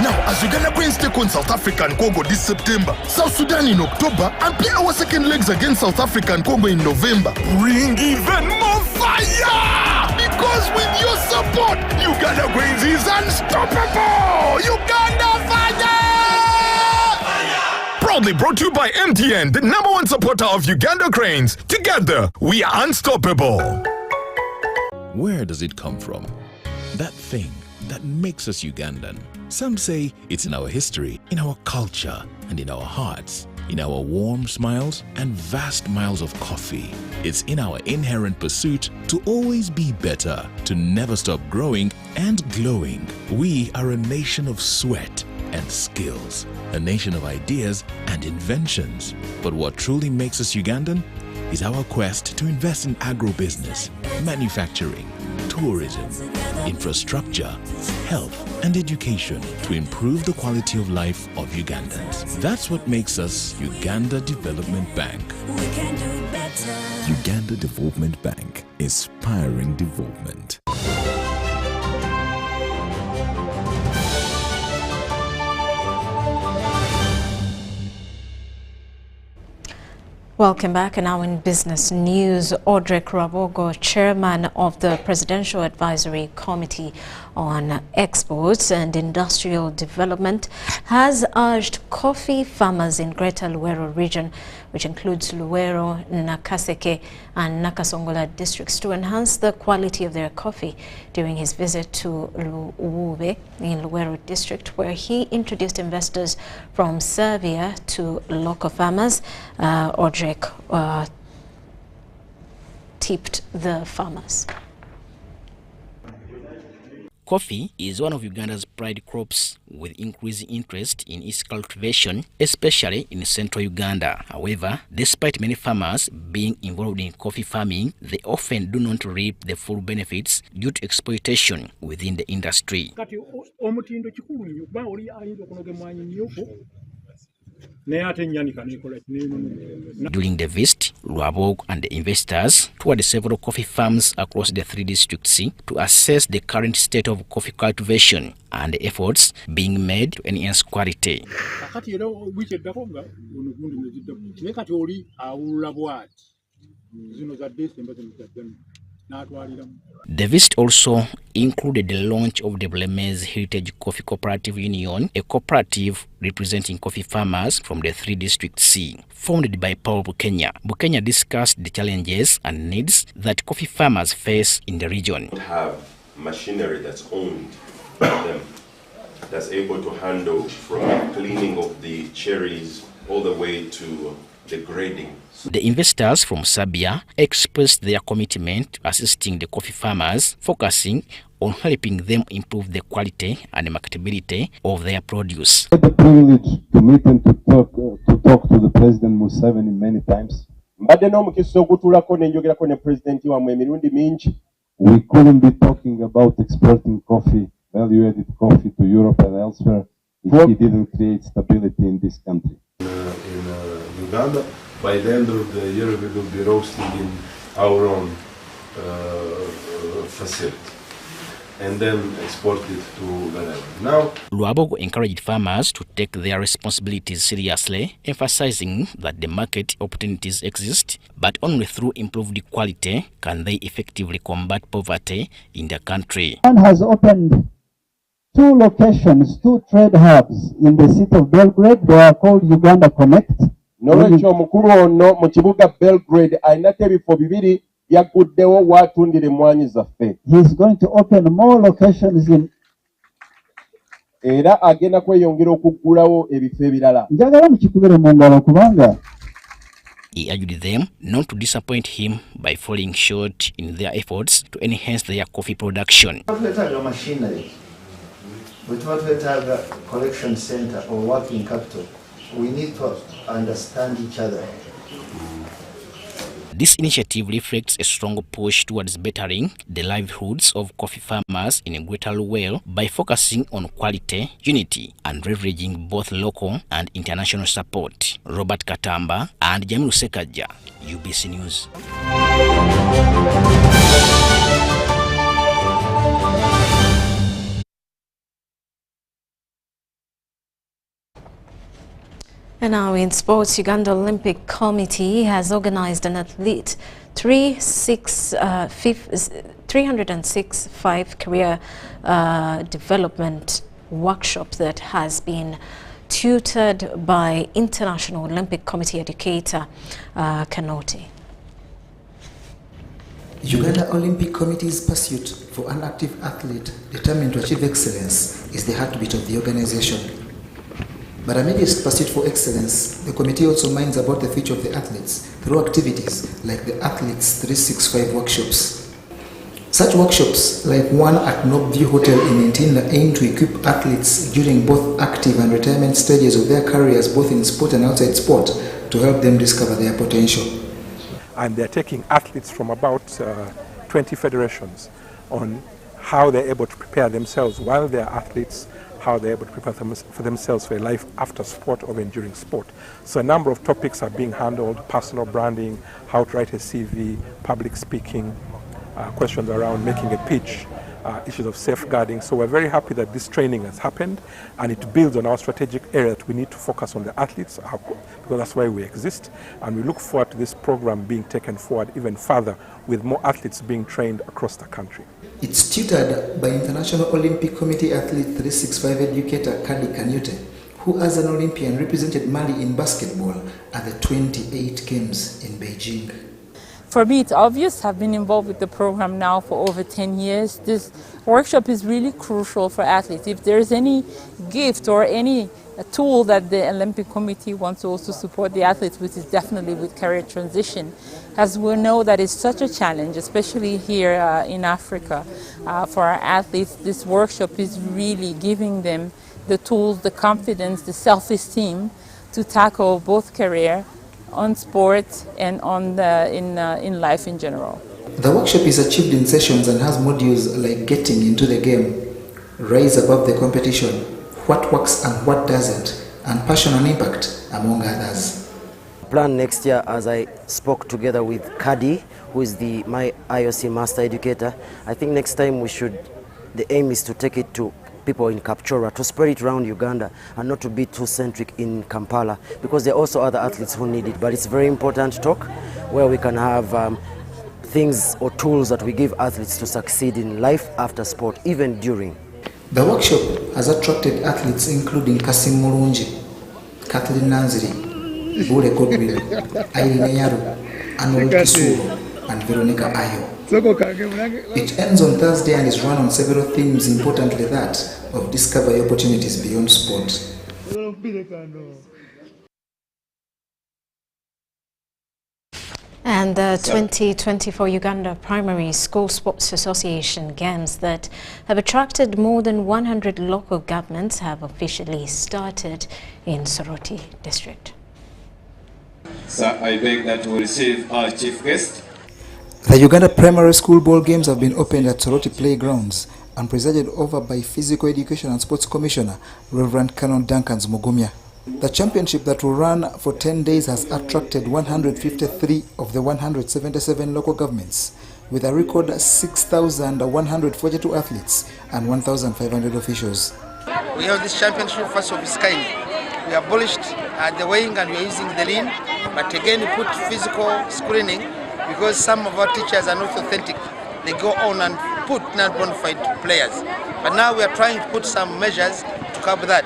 Now, as Uganda Cranes take on South Africa and Congo this September, South Sudan in October, and play our second legs against South Africa and Congo in November, bring even more fire! Because with your support, Uganda Cranes is unstoppable! Uganda Fire! Proudly brought to you by MTN, the #1 supporter of Uganda Cranes. Together, we are unstoppable. Where does it come from? That thing that makes us Ugandan. Some say it's in our history, in our culture, and in our hearts, in our warm smiles and vast miles of coffee. It's in our inherent pursuit to always be better, to never stop growing and glowing. We are a nation of sweat and skills, a nation of ideas and inventions. But what truly makes us Ugandan is our quest to invest in agribusiness, manufacturing, tourism, infrastructure, health, and education to improve the quality of life of Ugandans. That's what makes us Uganda Development Bank. Uganda Development Bank, inspiring development. Welcome back. And now in business news, Audrey Rhoda, chairman of the Presidential Advisory Committee on Exports and Industrial Development, has urged coffee farmers in Greater Luweero region, which includes Luweero, Nakaseke and Nakasongola districts, to enhance the quality of their coffee during his visit to Luwube in Luweero district, where he introduced investors from Serbia to local farmers. Audrey tipped the farmers. Coffee is one of Uganda's pride crops, with increasing interest in its cultivation, especially in central Uganda. However, despite many farmers being involved in coffee farming, they often do not reap the full benefits due to exploitation within the industry. During the visit, Rwabog and the investors toured several coffee farms across the 3 districts to assess the current state of coffee cultivation and the efforts being made to enhance quality. The visit also included the launch of the Bulemez Heritage Coffee Cooperative Union, a cooperative representing coffee farmers from the 3 districts, founded by Paul Bukenya. Bukenya discussed the challenges and needs that coffee farmers face in the region. We have machinery that's owned by them, that's able to handle from cleaning of the cherries all the way to the grading. The investors from Serbia expressed their commitment to assisting the coffee farmers, focusing on helping them improve the quality and marketability of their produce. I had the privilege to meet and to talk to the President Museveni many times. We couldn't be talking about exporting coffee, value-added coffee to Europe and elsewhere if he didn't create stability in this country. In Uganda, by the end of the year, we will be roasting in our own facility and then export it to wherever. Now, Rwabogo encouraged farmers to take their responsibilities seriously, emphasizing that the market opportunities exist, but only through improved quality can they effectively combat poverty in the country. One has opened 2 locations, 2 trade hubs in the city of Belgrade. They are called Uganda Connect. Nolwekyo omukulu ono mu kibuga Belgrade ayinako ebifo 2 byaguddewo watundira emmwanyi zaffe. He is going to open more locations in. Era agenda kweyongera okuggulawo ebifo ebirala. Njagala mukikubire mu ngalo kubanga. He urged them not to disappoint him by falling short in their efforts to enhance their coffee production. Machinery. We have a collection center or working capital. We need to understand each other. This initiative reflects a strong push towards bettering the livelihoods of coffee farmers in Greater Luwero by focusing on quality, unity, and leveraging both local and international support. Robert Katamba and Jamilu Sekaja, UBC News. And now in sports, Uganda Olympic Committee has organized an athlete 306 career development workshop that has been tutored by International Olympic Committee educator Kanote. Uganda Olympic Committee's pursuit for an active athlete determined to achieve excellence is the heartbeat of the organization. But amid its pursuit for excellence, the committee also minds about the future of the athletes through activities like the Athletes 365 workshops. Such workshops, like one at Nobview Hotel in Ntinda, aim to equip athletes during both active and retirement stages of their careers, both in sport and outside sport, to help them discover their potential. And they're taking athletes from about 20 federations on how they're able to prepare themselves while they're athletes, how they're able to prepare for themselves for a life after sport or when during sport. So a number of topics are being handled: personal branding, how to write a CV, public speaking, questions around making a pitch, issues of safeguarding. So we're very happy that this training has happened, and it builds on our strategic area that we need to focus on the athletes, because that's why we exist. And we look forward to this program being taken forward even further, with more athletes being trained across the country. It's tutored by International Olympic Committee athlete 365 educator Kadi Kanyute, who as an Olympian represented Mali in basketball at the 28 Games in Beijing. For me, it's obvious. I've been involved with the program now for over 10 years. This workshop is really crucial for athletes. If there's any gift or any tool that the Olympic Committee wants to also support the athletes with, is definitely with career transition. As we know that it's such a challenge, especially here in Africa. For our athletes, this workshop is really giving them the tools, the confidence, the self-esteem to tackle both career, on sport, and on in life in general. The workshop is achieved in sessions and has modules like getting into the game, rise above the competition, what works and what doesn't, and passion and impact, among others. Plan next year, as I spoke together with Kadi, who is my IOC master educator, I think next time the aim is to take it to people in Kapchorwa, to spread it around Uganda and not to be too centric in Kampala, because there are also other athletes who need it. But it's very important talk where we can have things or tools that we give athletes to succeed in life after sport, even during. The workshop has attracted athletes including Kasim Mulungi, Kathleen Nanziri, Bure Godwin, Irene Yaru, Arnold Kisuru, and Veronica Ayo. It ends on Thursday and is run on several themes, importantly that of discovery opportunities beyond sport. And the 2024 Uganda Primary School Sports Association Games that have attracted more than 100 local governments have officially started in Tororo District. Sir, I beg that we receive our chief guest. The Uganda Primary School Ball Games have been opened at Tororo Playgrounds and presided over by Physical Education and Sports Commissioner Reverend Canon Duncan Mugumya. The championship that will run for 10 days has attracted 153 of the 177 local governments, with a record 6,142 athletes and 1,500 officials. We have this championship first of its kind. We abolished the weighing and we are using the lean, but again we put physical screening because some of our teachers are not authentic. They go on and put non-bonafide players. But now we are trying to put some measures to cover that.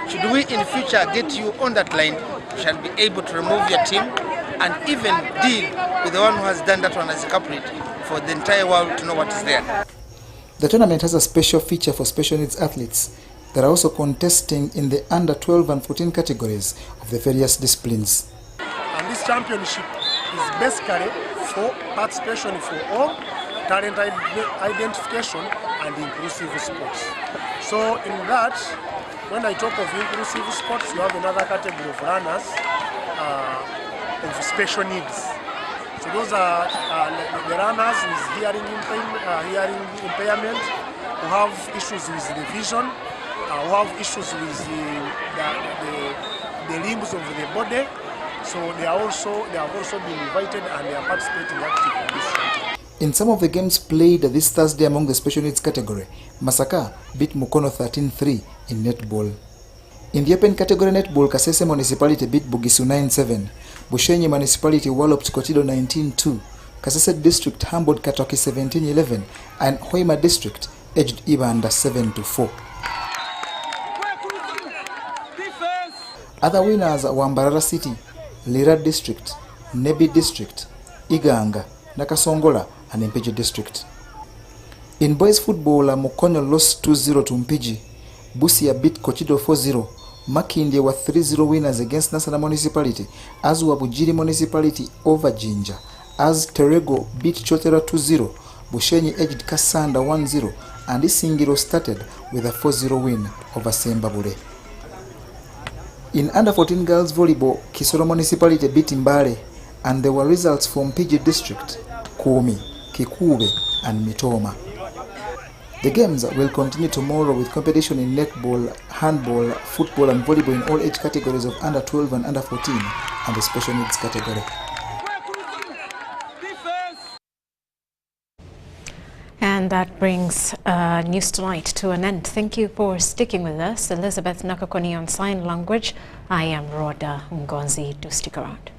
Should we in future get you on that line, we shall be able to remove your team and even deal with the one who has done that one as a culprit for the entire world to know what is there. The tournament has a special feature for special needs athletes that are also contesting in the under 12 and 14 categories of the various disciplines. And this championship is basically for participation for all, talent identification and inclusive sports. So in that, when I talk of inclusive sports, you have another category of runners of special needs. So those are the runners with hearing impairment, who have issues with the vision, who have issues with the limbs of the body. So they have also been invited and they are participating actively in this campaign. In some of the games played this Thursday among the special needs category, Masaka beat Mukono 13-3 in netball. In the open category netball, Kasese Municipality beat Bugisu 9-7, Bushenyi Municipality walloped Kotido 19-2, Kasese District humbled Katoki 17-11, and Hoima District edged Ibanda 7-4. Other winners were Mbarara City, Lira District, Nebi District, Iganga, Nakasongola, and Mpiji District. In boys football, Mukonyo lost 2-0 to Mpiji, Busia beat Kochido 4-0, Makindye were 3-0 winners against Nasana Municipality, as were Bujiri Municipality over Jinja, as Terego beat Chotera 2-0, Bushenyi edged Kasanda 1-0, and Isingiro started with a 4-0 win over Sembabule. In under 14 girls volleyball, Kisoro Municipality beat Mbale, and there were results from Mpiji District, Kumi, Kikube, and Mitoma. The games will continue tomorrow with competition in netball, handball, football, and volleyball in all age categories of under 12 and under 14, and the special needs category. And that brings News Tonight to an end. Thank you for sticking with us. Elizabeth Nakakoni on sign language. I am Rhoda Ngozi. Do stick around.